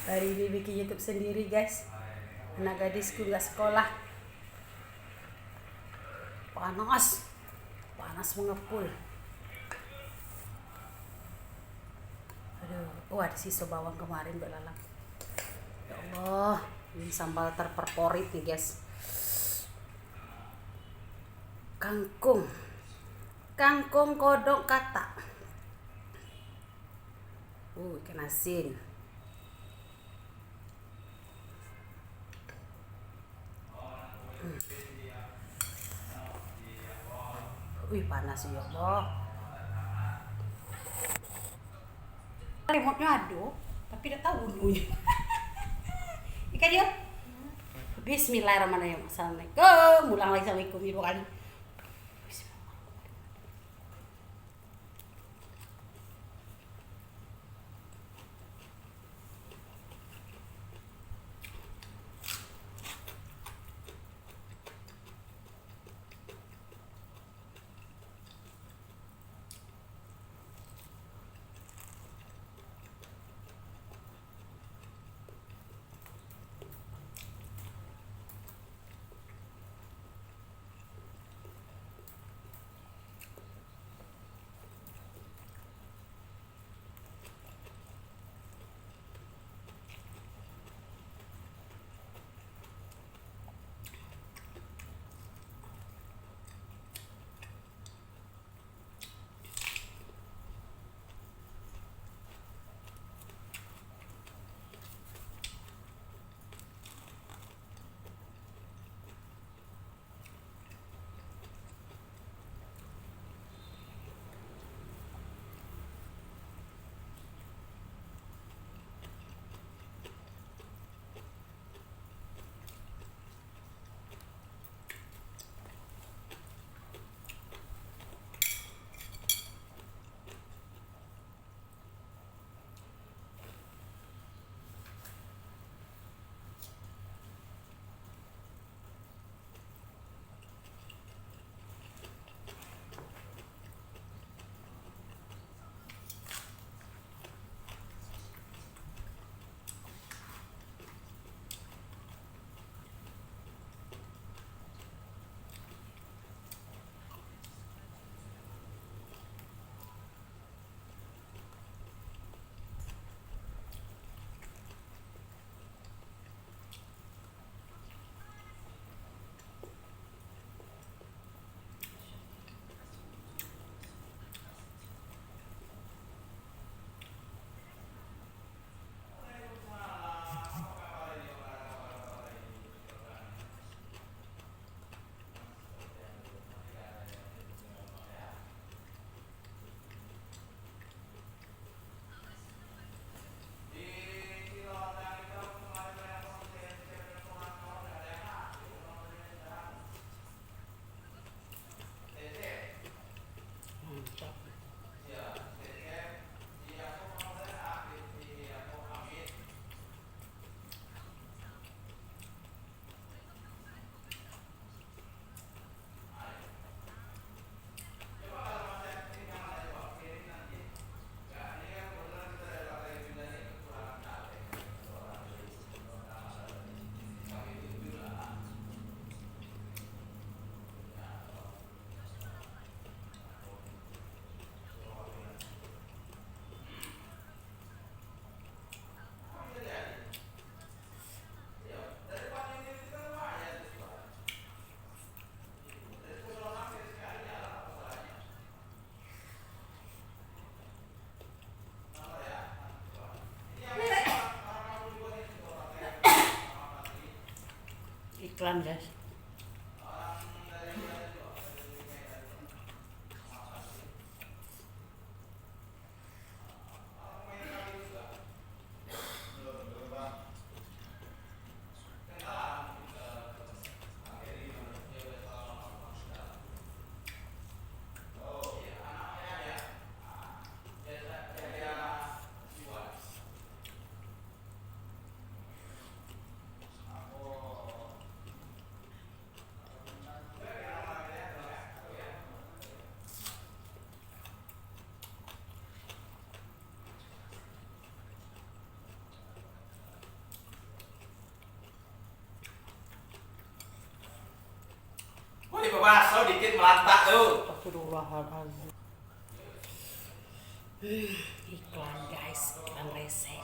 Hari ini bikin YouTube sendiri guys. Anak gadisku nggak sekolah. Panas. Panas mengepul. Aduh, oh ada sisa bawang kemarin belalang. Ya Allah, ini sambal terperporit nih guys. Kangkung. Kangkung kodok kata. Ikan asin. Panas ya Allah. Remote-nya ada, tapi tidak tahu bunyinya. Ikan dia. Bismillahirrahmanirrahim. Assalamualaikum. Ulang lagi assalamualaikum ibu kali. Iklan guys. Coba so dikit melantak tuh. Astagfirullahaladzim. Iklan guys, iklan resek.